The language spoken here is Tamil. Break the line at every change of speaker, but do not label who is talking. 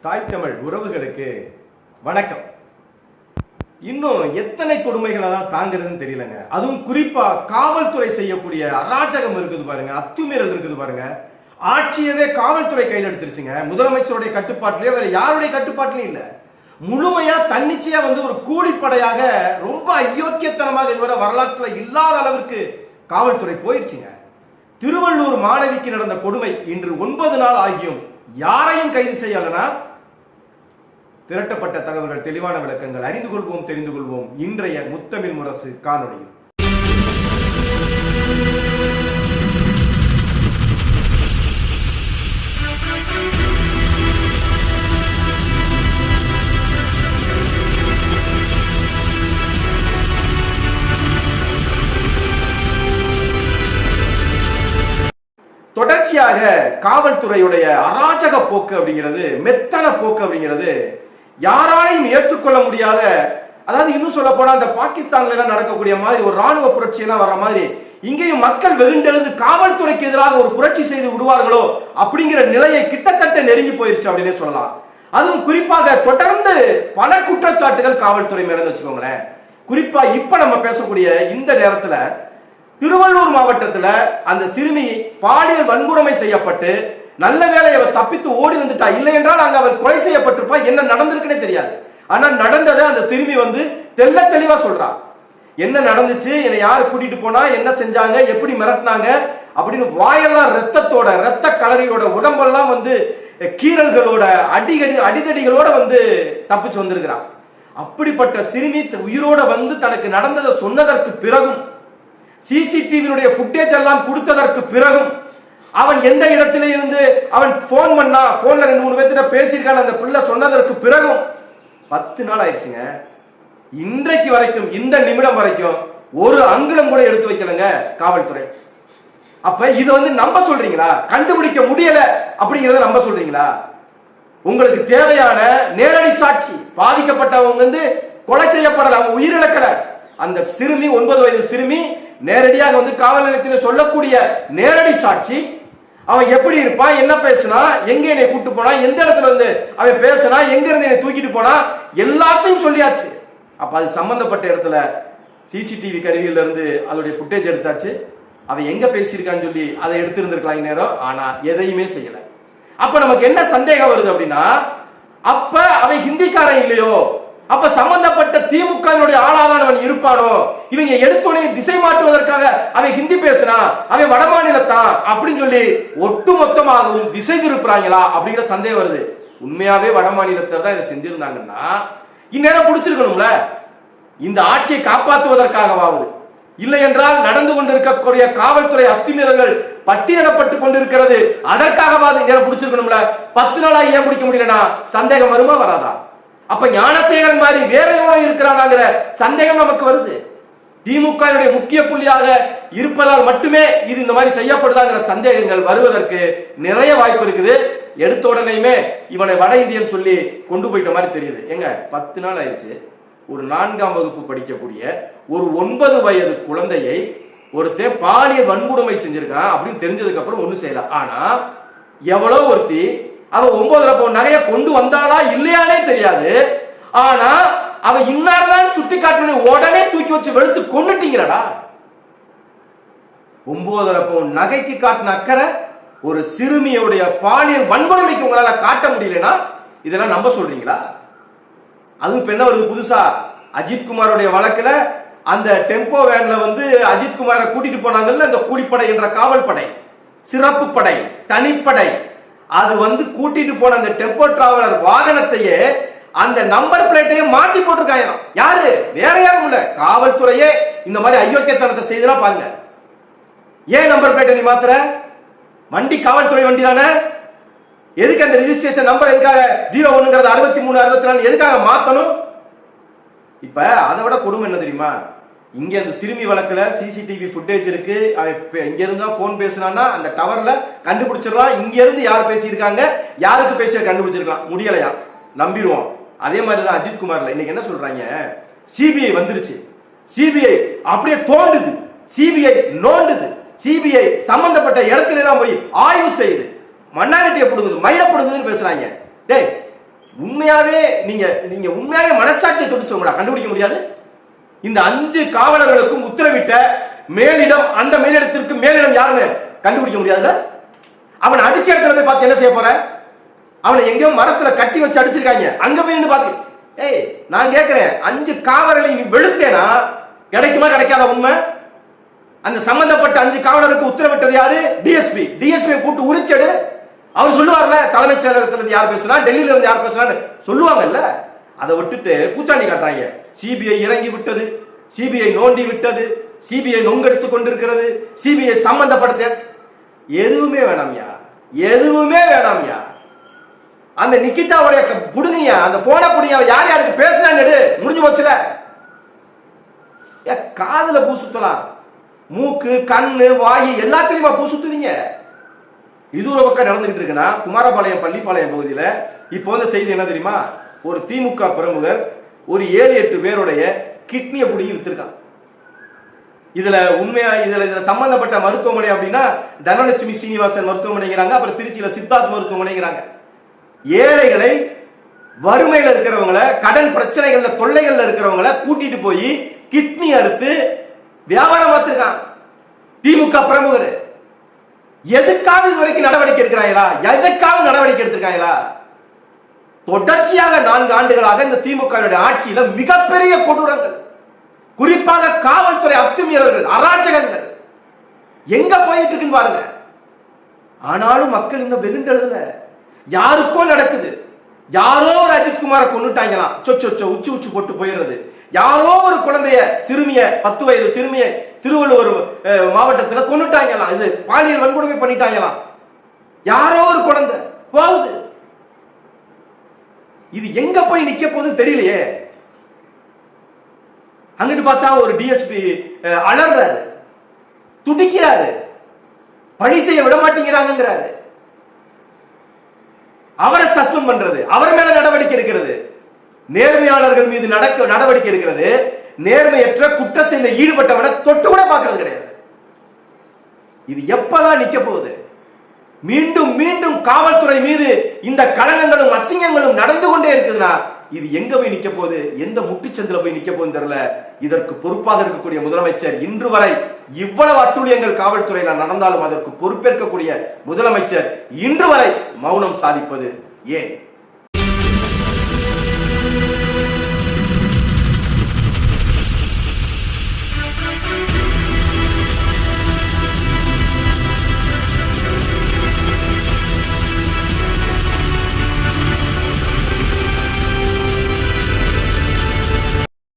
தாய் தமிழ் உறவுகளுக்கு வணக்கம். இன்னும் எத்தனை கொடுமைகளை தான் தாங்கிறதுன்னு தெரியலங்க. அதுவும் குறிப்பா காவல்துறை செய்யக்கூடிய அராஜகம் இருக்குது பாருங்க, அத்துமீறல் இருக்குது பாருங்க. ஆட்சியவே காவல்துறை கையில் எடுத்துருச்சுங்க. முதலமைச்சருடைய கட்டுப்பாட்டிலேயே வேற யாருடைய கட்டுப்பாட்டிலையும் இல்ல. முழுமையா தன்னிச்சையா ஒரு கூலிப்படையாக ரொம்ப அயோக்கியத்தனமாக இதுவரை வரலாற்றில் இல்லாத அளவிற்கு காவல்துறை போயிடுச்சுங்க. திருவள்ளூர் மாணவிக்கு நடந்த கொடுமை இன்று 9 நாள் ஆகியும் யாரையும் கைது செய்யலனா திரட்டப்பட்ட தகவல்கள், தெளிவான விளக்கங்கள் அறிந்து கொள்வோம், தெரிந்து கொள்வோம் இன்றைய முத்தமிழ் முரசு காணொளியில். தொடர்ச்சியாக காவல்துறையுடைய அராஜக போக்கு அப்படிங்கிறது, மெத்தன போக்கு அப்படிங்கிறது யாராலையும் ஏற்றுக்கொள்ள முடியாத, அதாவது இன்னும் சொல்ல போனா இந்த பாகிஸ்தான்ல எல்லாம் நடக்கக்கூடிய மாதிரி ஒரு ராணுவ புரட்சி எல்லாம் வர்ற மாதிரி இங்கேயும் மக்கள் வெகுண்டெழுந்து காவல்துறைக்கு எதிராக ஒரு புரட்சி செய்து விடுவார்களோ அப்படிங்கிற நிலையை கிட்டத்தட்ட நெருங்கி போயிருச்சு அப்படின்னே சொல்லலாம். அதுவும் குறிப்பாக தொடர்ந்து பல குற்றச்சாட்டுகள் காவல்துறை மேல வச்சுக்கோங்களேன். குறிப்பா இப்ப நம்ம பேசக்கூடிய இந்த நேரத்துல திருவள்ளூர் மாவட்டத்துல அந்த சிறுமி பாலியல் வன்கொடுமை செய்யப்பட்டு நல்ல வேளை அவர் தப்பித்து ஓடி வந்துட்டா, இல்லை என்றால் அங்க அவர் கொலை செய்யப்பட்டிருப்பா. என்ன நடந்திருக்குன்னே தெரியாது. ஆனா நடந்ததை அந்த சிறுமி தெள்ள தெளிவா சொல்றா. என்ன நடந்துச்சு, என்னை யாரு கூட்டிட்டு போனா, என்ன செஞ்சாங்க, எப்படி மிரட்டினாங்க அப்படின்னு வாயெல்லாம் ரத்தத்தோட, ரத்த கலரியோட, உடம்பெல்லாம் கீரல்களோட, அடிதடிகளோட தப்பிச்சு வந்திருக்கிறான். அப்படிப்பட்ட சிறுமி உயிரோட தனக்கு நடந்ததை சொன்னதற்கு பிறகும், சிசிடிவியினுடைய ஃபுட்டேஜ் எல்லாம் கொடுத்ததற்கு பிறகும், அவன் எந்த இடத்துல இருந்து அவன் போன் பண்ணா, போன்ல 2-3 பேர்த்திட்ட பேசியிருக்கான் அந்த பிள்ளை சொன்னதற்கு பிறகும் 10 நாள் ஆயிடுச்சுங்க. இன்றைக்கு வரைக்கும், இந்த நிமிடம் வரைக்கும் ஒரு அங்குலம் கூட எடுத்து வைக்கலங்க காவல்துறை. அப்ப இது நம்ப சொல்றீங்களா? கண்டுபிடிக்க முடியல அப்படிங்கறத நம்ப சொல்றீங்களா? உங்களுக்கு தேவையான நேரடி சாட்சி, பாதிக்கப்பட்டவங்க கொலை செய்யப்படல, அவங்க உயிரிழக்கல. அந்த சிறுமி 9 வயது சிறுமி நேரடியாக காவல் நிலையத்தில் சொல்லக்கூடிய நேரடி சாட்சி, அவன் எப்படி இருப்பான், என்ன பேசினா, எங்க என்னை கூட்டு போனா, எந்த இடத்துல அவன் பேசினா, எங்க இருந்து என்னை தூக்கிட்டு போனா, எல்லாத்தையும் சொல்லியாச்சு. அப்ப அது சம்பந்தப்பட்ட இடத்துல சிசிடிவி கருவியில இருந்து அதோடைய ஃபுட்டேஜ் எடுத்தாச்சு. அவன் எங்க பேசியிருக்கான்னு சொல்லி அதை எடுத்திருந்திருக்கலாம் நேரம். ஆனா எதையுமே செய்யல. அப்ப நமக்கு என்ன சந்தேகம் வருது அப்படின்னா, அப்ப அவன் ஹிந்திக்காரன் இல்லையோ, அப்ப சம்பந்தப்பட்ட திமுகவினுடைய ஆளானவன் இருப்பானோ, இவங்க எடுத்தோடனே திசை மாற்றுவதற்காக அவன் ஹிந்தி பேசினா, அவன் வடமாநிலத்தான் அப்படின்னு சொல்லி ஒட்டுமொத்தமாகவும் திசை திருப்புறாங்களா அப்படிங்கிற சந்தேகம் வருது. உண்மையாவே வடமாநிலத்தர் தான் இதை செஞ்சிருந்தாங்கன்னா இந்நேரம் பிடிச்சிருக்கணும்ல. இந்த ஆட்சியை காப்பாற்றுவதற்காகவாவது, இல்லை என்றால் நடந்து கொண்டிருக்கக்கூடிய காவல்துறை அத்துமீறல்கள் பட்டியலிடப்பட்டு கொண்டிருக்கிறது, அதற்காகவாது நேரம் பிடிச்சிருக்கணும்ல. 10 நாளா ஏன் பிடிக்க முடியலனா சந்தேகம் வருமா வராதா? அப்ப ஞானசேகரன் மாதிரி வேற எவ்வளவு இருக்கிறாங்கிற சந்தேகம் நமக்கு வருது. திமுக முக்கிய புள்ளியாக இருப்பதால் மட்டுமே இது இந்த மாதிரி செய்யப்படுதாங்கிற சந்தேகங்கள் வருவதற்கு நிறைய வாய்ப்பு இருக்குது. எடுத்த உடனேயுமே இவனை வட இந்தியன் சொல்லி கொண்டு போயிட்ட மாதிரி தெரியுது. எங்க 10 நாள் ஆயிடுச்சு. ஒரு 4ஆம் வகுப்பு படிக்கக்கூடிய ஒரு 9 வயது குழந்தையை ஒருத்தன் பாலியல் வன்கொடுமை செஞ்சிருக்கான் அப்படின்னு தெரிஞ்சதுக்கு அப்புறம் ஒண்ணும் செய்யல. ஆனா எவ்வளவு ஒருத்தி அவ 9 பவுன் நகையை கொண்டு வந்தாளா இல்லையானே தெரியாது. ஆனா அவ இன்னார்தான் சுட்டி காட்டின உடனே தூக்கி வச்சு வெளுத்து கொன்னுட்டீங்களடா. 9 பவுன் நகைக்கு காட்டின அக்கறை ஒரு சிறுமியுடைய பாலியல் வன்கொடுமைக்கு உங்களால காட்ட முடியலனா இதெல்லாம் நம்ப சொல்றீங்களா? அது இப்ப என்ன வருது புதுசா, அஜித்குமாரோடைய வழக்குல அந்த டெம்போ வேன்ல அஜித்குமாரை கூட்டிட்டு போனாங்கல்ல, அந்த கூலிப்படை என்ற காவல் படை, சிறப்பு படை, தனிப்படை, அது கூட்டிட்டு போன அந்த டெம்போ டிராவலர் வாகனத்தையே அந்த நம்பர் பிளேட்டையே மாத்தி போட்டிருக்காங்க. யாரு? வேற யாரும் இல்ல, காவல்துறையே இந்த மாதிரி அயோக்கியத்தனத்தை செய்தா பாருங்க. ஏன் நம்பர் பிளேட்டை நீ மாத்துற? வண்டி காவல்துறை வண்டி தானே. எதுக்கு அந்த ரெஜிஸ்ட்ரேஷன் நம்பர் எதுக்காக 01 63 64 எதுக்காக மாத்தணும்? இப்ப அதை விட கொடுமை என்ன தெரியுமா? இங்க அந்த சிறுமி வழக்குல சிசிடிவி ஃபுட்டேஜ் இருக்கு. இங்க இருந்தா போன் பேசினான்னா அந்த டவர்ல கண்டுபிடிச்சிடலாம். இங்க இருந்து யார் பேசியிருக்காங்க, யாருக்கு பேசிய கண்டுபிடிச்சிருக்கலாம். முடியலையா? நம்பிடுவோம். அதே மாதிரிதான் அஜித்குமார்ல இன்னைக்கு என்ன சொல்றாங்க, சிபிஐ வந்துருச்சு, சிபிஐ அப்படியே தோண்டுது, சிபிஐ நோண்டுது, சிபிஐ சம்பந்தப்பட்ட இடத்துல எல்லாம் போய் ஆய்வு செய்யுது, மண்ணாங்கட்டியை பிடுங்குது, மயில பிடுங்குதுன்னு பேசுறாங்க. டேய், உண்மையாவே நீங்க உண்மையாவே மனசாட்சியை தொட்டு சொல்ல கண்டுபிடிக்க முடியாது. இந்த 5 காவலர்களுக்கும் உத்தரவிட்ட மேலிடம், அந்த மேலிடத்திற்கு மேலிடம் யாருன்னு கண்டுபிடிக்க முடியாதுல்ல? அவன் அடிச்ச இடத்துல போய் பார்த்து என்ன செய்ய போற? அவனை எங்கேயோ மரத்துல கட்டி வச்சு அடிச்சிருக்காங்க, அங்க போய் நின்று பார்த்து. ஏய், நான் கேட்கிறேன், 5 காவலர்களை நீ வெளுத்தேனா கிடைக்குமா கிடைக்காத உண்மை? அந்த சம்பந்தப்பட்ட 5 காவலருக்கு உத்தரவிட்டது யாரு? டிஎஸ்பி. டிஎஸ்பி கூட்டு உரிச்செடு. அவர் சொல்லுவார்ல, தலைமைச் செயலகத்துல இருந்து யார் பேசுறா, டெல்லியில இருந்து யார் பேசுறான்னு சொல்லுவாங்கல்ல. அதை விட்டுட்டு பூச்சாண்டி காட்டுறாங்க. சிபிஐ இறங்கி விட்டது, சிபிஐ நோண்டி விட்டது, சிபிஐ நொங்கெடுத்துக் கொண்டிருக்கிறது, சிபிஐ சம்பந்தப்படுத்த எதுவுமே வேணாம்யா, எதுவுமே வேணாம்யா. அந்த நிக்கிதாவுடைய புடுங்கயா, அந்த போனை புடுங்க, யார் யாருக்கு பேசுறான்னு முடிஞ்சு போச்சுல. காதுல பூ சுத்தலாம், மூக்கு கண்ணு வாயு எல்லாத்திலுமா பூ சுத்துவீங்க. இது ஒரு பக்கம் நடந்துகிட்டு இருக்குன்னா, குமாரபாளையம் பள்ளிப்பாளையம் பகுதியில் இப்போ வந்து செய்தி என்ன தெரியுமா? ஒரு திமுக பிரமுகர் ஒரு 7-8 பேருடைய கிட்னியை புடுங்கி வித்திருக்கான். இதுல உண்மையா இதுல சம்பந்தப்பட்ட மருத்துவமனை அப்படின்னா தனலட்சுமி சீனிவாசன் மருத்துவமனைங்கிறாங்க, அப்புறம் திருச்சியில சித்தார்த் மருத்துவமனைங்கிறாங்க. ஏழைகளை, வறுமையில இருக்கிறவங்களை, கடன் பிரச்சனைகள்ல தொல்லைகள்ல இருக்கிறவங்களை கூட்டிட்டு போய் கிட்னி அறுத்து வியாபாரம் பார்த்திருக்கான் திமுக பிரமுகர். எதுக்காக இது வரைக்கும் நடவடிக்கை எடுக்கிறாங்களா? எதுக்காக நடவடிக்கை எடுத்திருக்காங்களா? தொடர்ச்சியாக 4 ஆண்டுகளாக இந்த திமுக ஆட்சியில மிகப்பெரிய கொடூரங்கள், குறிப்பாக காவல்துறை அத்துமீறல்கள், அராஜகங்கள் எங்க போயிட்டு இருக்குன்னு பாருங்க. ஆனாலும் மக்கள் இன்னும் வெகுண்டெழுதல. யாருக்கோ நடக்குது. யாரோ ஒரு அஜித்குமாரை கொன்னுட்டாங்களாம், சொச்சொச்சோ உச்சி உச்சி போட்டு போயிடுறது. யாரோ ஒரு குழந்தைய, சிறுமிய, 10 வயது சிறுமிய திருவள்ளுவர் மாவட்டத்தில் கொன்னுட்டாங்களாம். இது பாலியல் வன்கொடுமை பண்ணிட்டாங்களாம். யாரோ ஒரு குழந்தை போகுது. இது எங்க போய் நிக்க போகுதுன்னு தெரியலையே. அங்கிட்டு பார்த்தா ஒரு டிஎஸ்பி அலறாரு, துடிக்கிறாரு, பணி செய்ய விட மாட்டேங்கிறாங்கிறாரு. அவரை சஸ்பெண்ட் பண்றது, அவர் மேல நடவடிக்கை எடுக்கிறது, நேர்மையாளர்கள் மீது நடவடிக்கை எடுக்கிறது, நேர்மையற்ற குற்ற செயலில் ஈடுபட்டவனை தொட்டு கூட பார்க்கிறது கிடையாது. இது எப்பதான் நிக்க போகுது? மீண்டும் மீண்டும் காவல்துறை மீது இந்த களங்கங்களும் அசிங்கங்களும் நடந்து கொண்டே இருக்குதுன்னா இது எங்க போய் நிக்க போகுது? எந்த முட்டுச்சந்தில போய் நிக்க போகுதுன்னு தெரியல. இதற்கு பொறுப்பாக இருக்கக்கூடிய முதலமைச்சர் இன்று வரை இவ்வளவு அட்டூழியங்கள் காவல்துறையில் நடந்தாலும் அதற்கு பொறுப்பேற்கக்கூடிய முதலமைச்சர் இன்று வரை மௌனம் சாதிப்பது ஏன்?